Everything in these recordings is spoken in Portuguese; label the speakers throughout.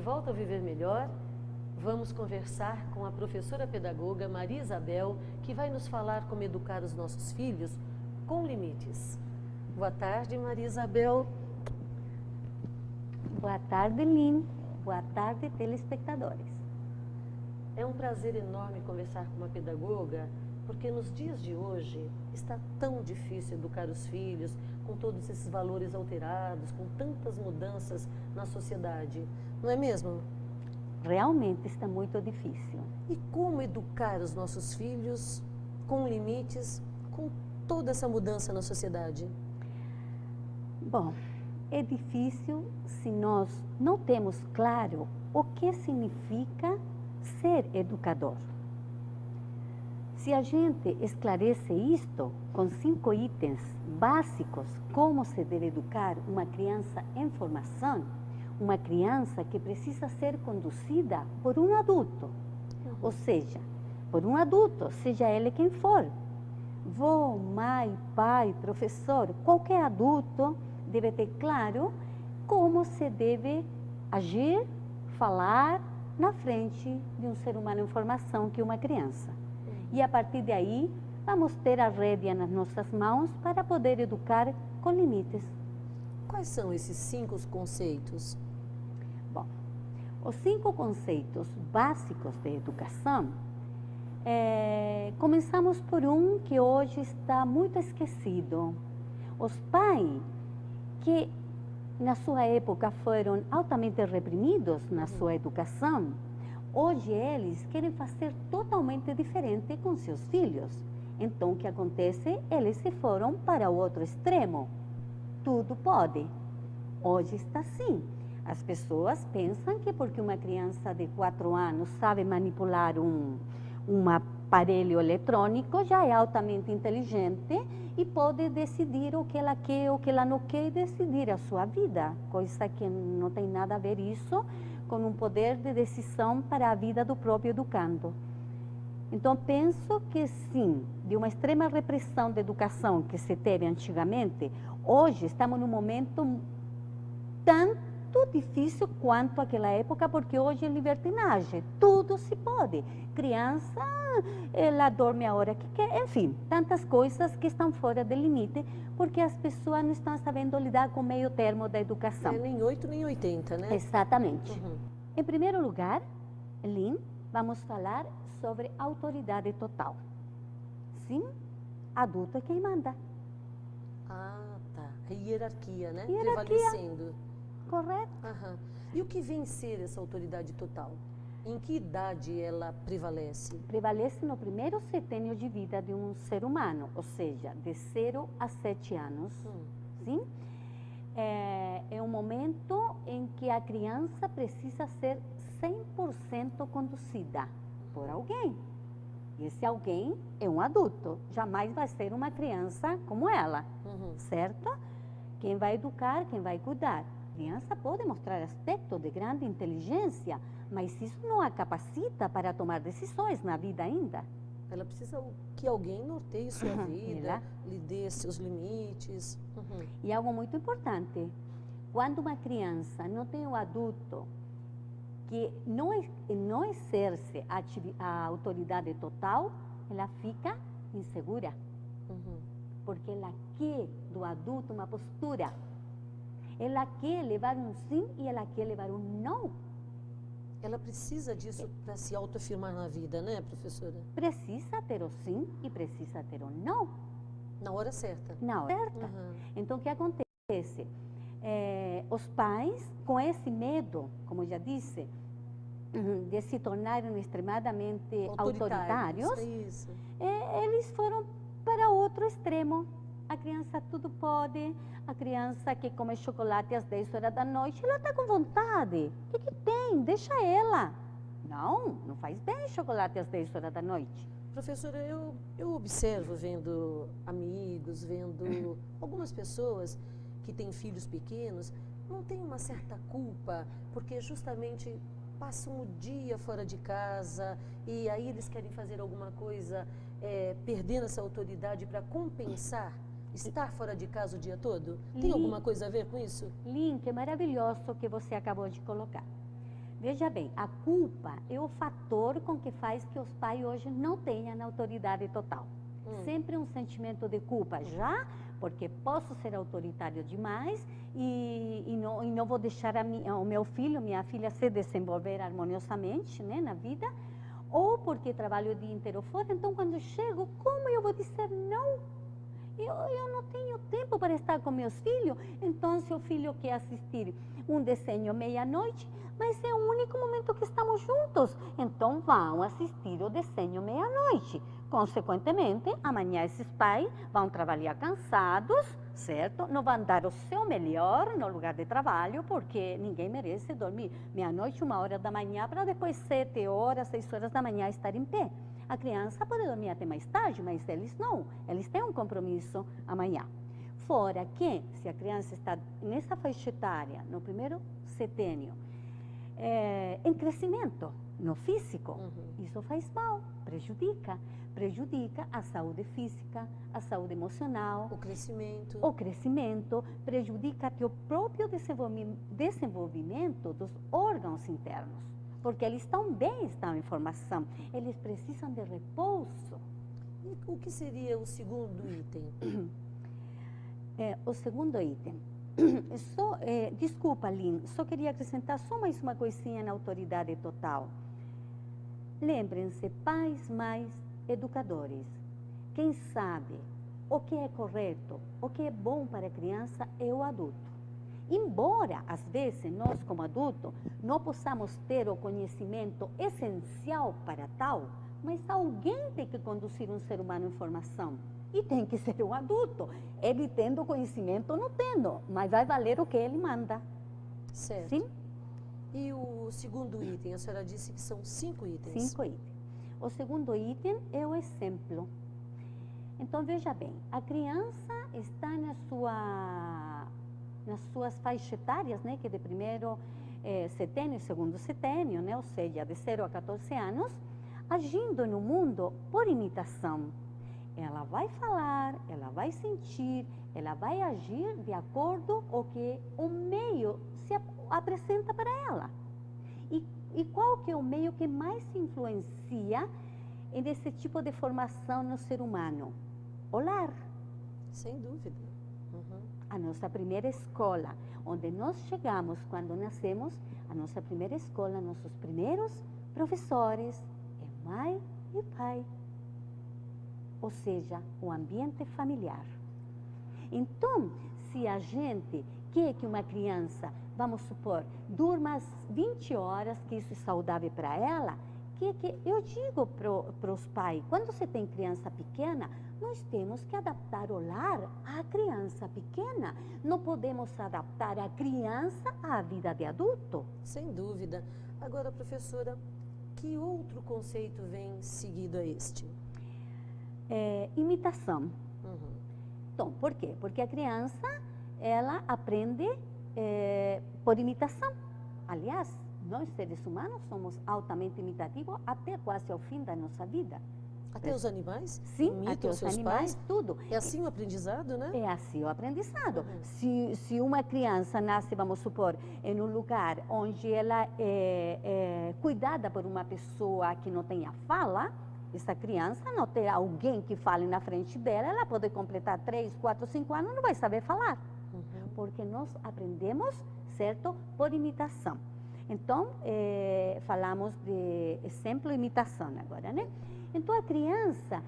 Speaker 1: volta ao Viver Melhor. Vamos conversar com a professora pedagoga Maria Isabel, que vai nos falar como educar os nossos filhos com limites. Boa tarde, Maria Isabel.
Speaker 2: Boa tarde, Lin. Boa tarde, telespectadores.
Speaker 1: É um prazer enorme conversar com uma pedagoga, porque nos dias de hoje está tão difícil educar os filhos, com todos esses valores alterados, com tantas mudanças na sociedade. Não é mesmo?
Speaker 2: Realmente está muito difícil.
Speaker 1: E como educar os nossos filhos com limites, com toda essa mudança na sociedade?
Speaker 2: Bom, é difícil se nós não temos claro o que significa ser educador. Se a gente esclarece isto com 5 itens básicos, como se deve educar uma criança em formação, uma criança que precisa ser conduzida por um adulto, ou seja, por um adulto, seja ele quem for, vô, mãe, pai, professor, qualquer adulto deve ter claro como se deve agir, falar na frente de um ser humano em formação, que é uma criança. E a partir daí, vamos ter a rédea nas nossas mãos para poder educar com limites.
Speaker 1: Quais são esses 5 conceitos?
Speaker 2: Bom, os 5 conceitos básicos de educação, começamos por um que hoje está muito esquecido. Os pais que na sua época foram altamente reprimidos na sua educação, hoje eles querem fazer totalmente diferente com seus filhos. Então o que acontece? Eles se foram para o outro extremo. Tudo pode. Hoje está assim. As pessoas pensam que porque uma criança de 4 anos sabe manipular um aparelho eletrônico, já é altamente inteligente e pode decidir o que ela quer, o que ela não quer, e decidir a sua vida, coisa que não tem nada a ver isso com um poder de decisão para a vida do próprio educando. Então, penso que sim, de uma extrema repressão da educação que se teve antigamente, hoje estamos num momento tanto difícil quanto aquela época, porque hoje é libertinagem, tudo se pode. Criança, ela dorme a hora que quer, enfim, tantas coisas que estão fora do limite, porque as pessoas não estão sabendo lidar com o meio termo da educação.
Speaker 1: Nem 8 nem 80, né?
Speaker 2: Exatamente. Em primeiro lugar, Lin, vamos falar sobre autoridade total. Sim, adulto é quem manda.
Speaker 1: Ah, tá. A hierarquia, né?
Speaker 2: Hierarquia.
Speaker 1: Prevalecendo.
Speaker 2: Correto?
Speaker 1: E o que vem ser essa autoridade total? Em que idade ela prevalece?
Speaker 2: Prevalece no primeiro setênio de vida de um ser humano, ou seja, de 0 a 7 anos. Sim? É um momento em que a criança precisa ser 100% conduzida por alguém. E esse alguém é um adulto, jamais vai ser uma criança como ela, certo? Quem vai educar, quem vai cuidar. A criança pode mostrar aspectos de grande inteligência, mas isso não a capacita para tomar decisões na vida ainda.
Speaker 1: Ela precisa que alguém norteie sua vida, lhe dê seus limites.
Speaker 2: E algo muito importante, quando uma criança não tem um adulto que não exerce a autoridade total, ela fica insegura. Porque ela quer do adulto uma postura. Ela quer levar um sim e ela quer levar um não.
Speaker 1: Ela precisa disso para se autoafirmar na vida, né, professora?
Speaker 2: Precisa ter o sim e precisa ter o não.
Speaker 1: Na hora certa.
Speaker 2: Na hora certa. Então, o que acontece? Os pais, com esse medo, como eu já disse, de se tornarem extremadamente autoritários, eles foram para outro extremo. A criança tudo pode, a criança que come chocolate às 10 horas da noite, ela está com vontade. O que tem? Deixa ela. Não faz bem chocolate às 10 horas da noite.
Speaker 1: Professora, eu observo, vendo amigos, vendo algumas pessoas que têm filhos pequenos, não tem uma certa culpa, porque justamente passam o dia fora de casa e aí eles querem fazer alguma coisa, perdendo essa autoridade para compensar estar fora de casa o dia todo? Tem alguma coisa a ver com isso?
Speaker 2: Link, é maravilhoso que você acabou de colocar. Veja bem, a culpa é o fator com que faz que os pais hoje não tenham autoridade total. Sempre um sentimento de culpa, já porque posso ser autoritário demais e não vou deixar o meu filho, minha filha se desenvolver harmoniosamente, né, na vida, ou porque trabalho o dia inteiro fora, então quando chego, como eu vou dizer não? Eu não tenho tempo para estar com meus filhos, então se o filho quer assistir um desenho meia-noite, mas é o único momento que estamos juntos, então vão assistir o desenho meia-noite. Consequentemente, amanhã esses pais vão trabalhar cansados, certo? Não vão dar o seu melhor no lugar de trabalho, porque ninguém merece dormir meia-noite, 1h da manhã, para depois 7 horas, 6 horas da manhã estar em pé. A criança pode dormir até mais tarde, mas eles não. Eles têm um compromisso amanhã. Fora que, se a criança está nessa faixa etária, no primeiro setênio, em crescimento, no físico, isso faz mal, prejudica a saúde física, a saúde emocional, o crescimento, prejudica até o próprio desenvolvimento dos órgãos internos, porque eles também estão em formação, eles precisam de repouso.
Speaker 1: E o que seria o segundo item?
Speaker 2: O segundo item. Desculpa, Lynn, só queria acrescentar só mais uma coisinha na autoridade total. Lembrem-se, pais, mães, educadores. Quem sabe o que é correto, o que é bom para a criança é o adulto. Embora, às vezes, nós como adultos não possamos ter o conhecimento essencial para tal, mas alguém tem que conduzir um ser humano em formação. E tem que ser um adulto. Ele tendo conhecimento ou não tendo, mas vai valer o que ele manda.
Speaker 1: Certo.
Speaker 2: Sim?
Speaker 1: E o segundo item? A senhora disse que são 5 itens.
Speaker 2: 5 itens. O segundo item é o exemplo. Então, veja bem, a criança está nas suas faixas etárias, né, que de primeiro setênio e segundo setênio, né, ou seja, de 0 a 14 anos, agindo no mundo por imitação. Ela vai falar, ela vai sentir, ela vai agir de acordo com o que o meio se apresenta para ela. E qual que é o meio que mais influencia nesse tipo de formação no ser humano? O lar.
Speaker 1: Sem dúvida.
Speaker 2: A nossa primeira escola, onde nós chegamos quando nascemos, a nossa primeira escola, nossos primeiros professores, é mãe e pai. Ou seja, o ambiente familiar. Então, se a gente quer que uma criança, vamos supor, durma as 20 horas, que isso é saudável para ela, que eu digo para os pais, quando você tem criança pequena, nós temos que adaptar o lar à criança pequena. Não podemos adaptar a criança à vida de adulto.
Speaker 1: Sem dúvida. Agora, professora, que outro conceito vem seguido a este?
Speaker 2: Imitação. Então, por quê? Porque a criança, ela aprende por imitação. Aliás, nós seres humanos somos altamente imitativos até quase ao fim da nossa vida.
Speaker 1: Até os animais?
Speaker 2: Sim, até os animais,
Speaker 1: pais?
Speaker 2: tudo.
Speaker 1: É assim o aprendizado, né?
Speaker 2: É assim o aprendizado. Se uma criança nasce, vamos supor, em um lugar onde ela é cuidada por uma pessoa que não tenha fala, essa criança não tem alguém que fale na frente dela, ela pode completar 3, 4, 5 anos, não vai saber falar. Porque nós aprendemos, certo, por imitação. Então, falamos de exemplo e imitação agora, né? Então, a criança,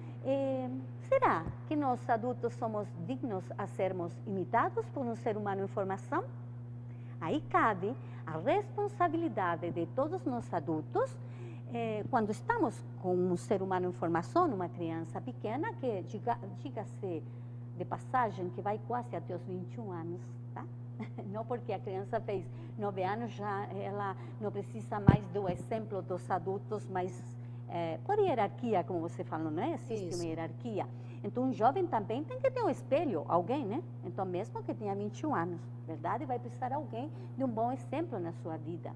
Speaker 2: será que nós adultos somos dignos a sermos imitados por um ser humano em formação? Aí cabe a responsabilidade de todos nós adultos, quando estamos com um ser humano em formação, uma criança pequena, que diga-se de passagem, que vai quase até os 21 anos, tá? Não porque a criança fez 9 anos, já ela não precisa mais do exemplo dos adultos, mas por hierarquia, como você falou, não é? Existe uma hierarquia. Então, um jovem também tem que ter um espelho, alguém, né? Então, mesmo que tenha 21 anos, verdade? Vai precisar alguém de um bom exemplo na sua vida.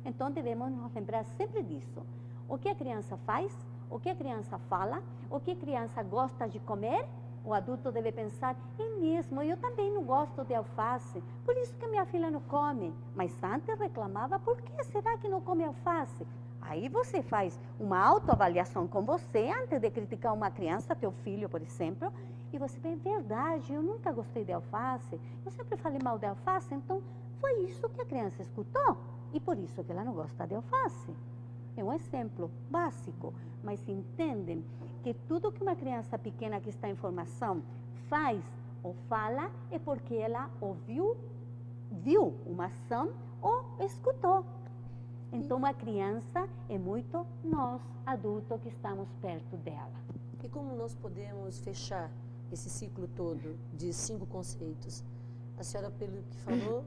Speaker 2: Então, devemos nos lembrar sempre disso. O que a criança faz, o que a criança fala, o que a criança gosta de comer, O adulto deve pensar, é mesmo, eu também não gosto de alface, por isso que minha filha não come. Mas antes reclamava, por que será que não come alface? Aí você faz uma autoavaliação com você, antes de criticar uma criança, teu filho, por exemplo, e você vê, verdade, eu nunca gostei de alface, eu sempre falei mal de alface, então foi isso que a criança escutou, e por isso que ela não gosta de alface. É um exemplo básico, mas entendem que tudo que uma criança pequena que está em formação faz ou fala é porque ela ouviu, viu uma ação ou escutou. Então, a criança é muito nós, adultos, que estamos perto dela.
Speaker 1: E como nós podemos fechar esse ciclo todo de 5 conceitos? A senhora, pelo que falou...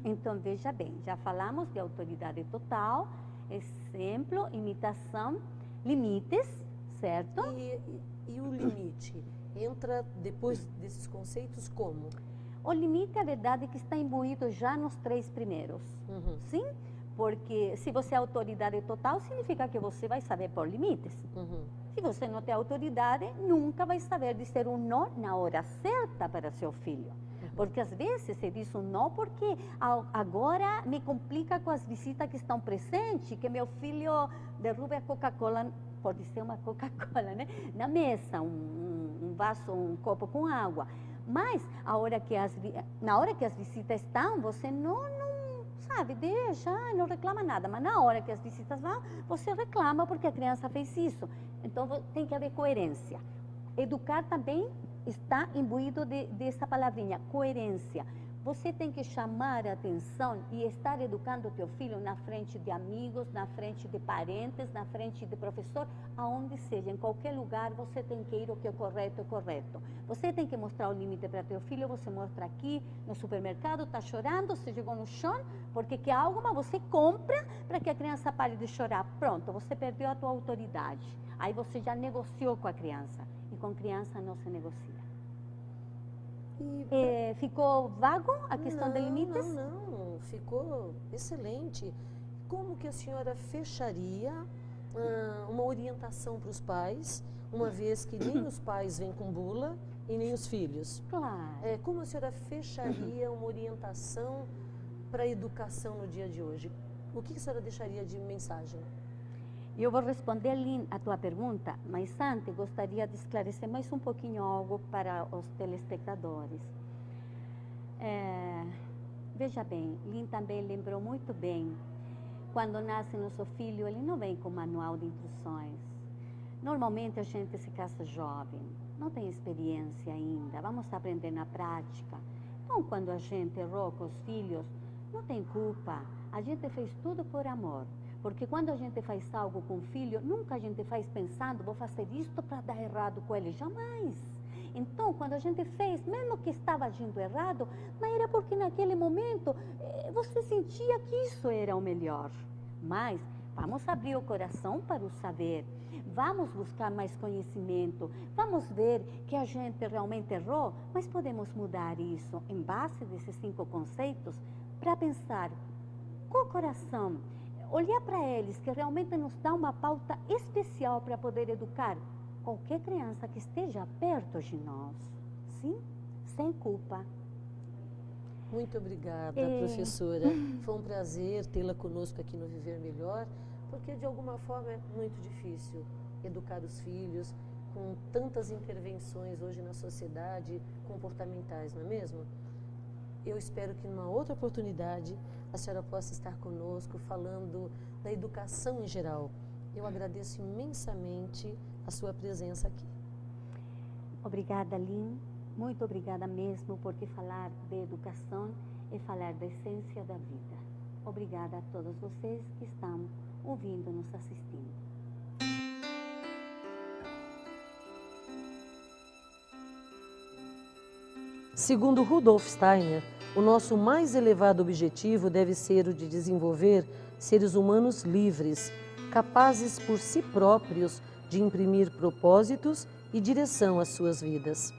Speaker 2: Então, veja bem, já falamos de autoridade total, exemplo, imitação, limites, certo?
Speaker 1: E o limite entra depois desses conceitos como?
Speaker 2: O limite, a verdade, é que está imbuído já nos 3 primeiros, sim? Porque se você é autoridade total, significa que você vai saber pôr limites. Se você não tem autoridade, nunca vai saber dizer um não na hora certa para seu filho. Porque às vezes você diz um não porque agora me complica com as visitas que estão presentes, que meu filho derruba a Coca-Cola, pode ser uma Coca-Cola, né? Na mesa, um vaso, um copo com água. Mas na hora que as visitas estão, você não sabe, deixa, não reclama nada. Mas na hora que as visitas vão, você reclama porque a criança fez isso. Então tem que haver coerência. Educar também está imbuído dessa palavrinha, coerência. Você tem que chamar a atenção e estar educando o teu filho na frente de amigos, na frente de parentes, na frente de professor, aonde seja, em qualquer lugar, você tem que ir o que é correto, é correto. Você tem que mostrar o limite para teu filho, você mostra aqui no supermercado, está chorando, você jogou no chão, porque quer algo, mas você compra para que a criança pare de chorar. Pronto, você perdeu a tua autoridade. Aí você já negociou com a criança. E com criança não se negocia. Ficou vago a questão de limites?
Speaker 1: Não, ficou excelente. Como que a senhora fecharia uma orientação para os pais, uma vez que nem os pais vêm com bula e nem os filhos?
Speaker 2: Claro.
Speaker 1: Como a senhora fecharia uma orientação para a educação no dia de hoje? O que a senhora deixaria de mensagem?
Speaker 2: Eu vou responder, Lynn, a tua pergunta, mas antes gostaria de esclarecer mais um pouquinho algo para os telespectadores. Veja bem, Lynn também lembrou muito bem, quando nasce nosso filho, ele não vem com manual de instruções. Normalmente a gente se casa jovem, não tem experiência ainda, vamos aprender na prática. Então, quando a gente errou com os filhos, não tem culpa, a gente fez tudo por amor. Porque quando a gente faz algo com o filho, nunca a gente faz pensando, vou fazer isto para dar errado com ele, jamais. Então, quando a gente fez, mesmo que estava agindo errado, mas era porque naquele momento você sentia que isso era o melhor. Mas vamos abrir o coração para o saber, vamos buscar mais conhecimento, vamos ver que a gente realmente errou, mas podemos mudar isso em base desses 5 conceitos para pensar com o coração, olhar para eles, que realmente nos dá uma pauta especial para poder educar qualquer criança que esteja perto de nós, sim? Sem culpa.
Speaker 1: Muito obrigada, professora. Foi um prazer tê-la conosco aqui no Viver Melhor, porque de alguma forma é muito difícil educar os filhos com tantas intervenções hoje na sociedade comportamentais, não é mesmo? Eu espero que numa outra oportunidade a senhora possa estar conosco falando da educação em geral. Eu agradeço imensamente a sua presença aqui.
Speaker 2: Obrigada, Lynn. Muito obrigada mesmo, porque falar de educação é falar da essência da vida. Obrigada a todos vocês que estão ouvindo, nos assistindo.
Speaker 1: Segundo Rudolf Steiner, o nosso mais elevado objetivo deve ser o de desenvolver seres humanos livres, capazes por si próprios de imprimir propósitos e direção às suas vidas.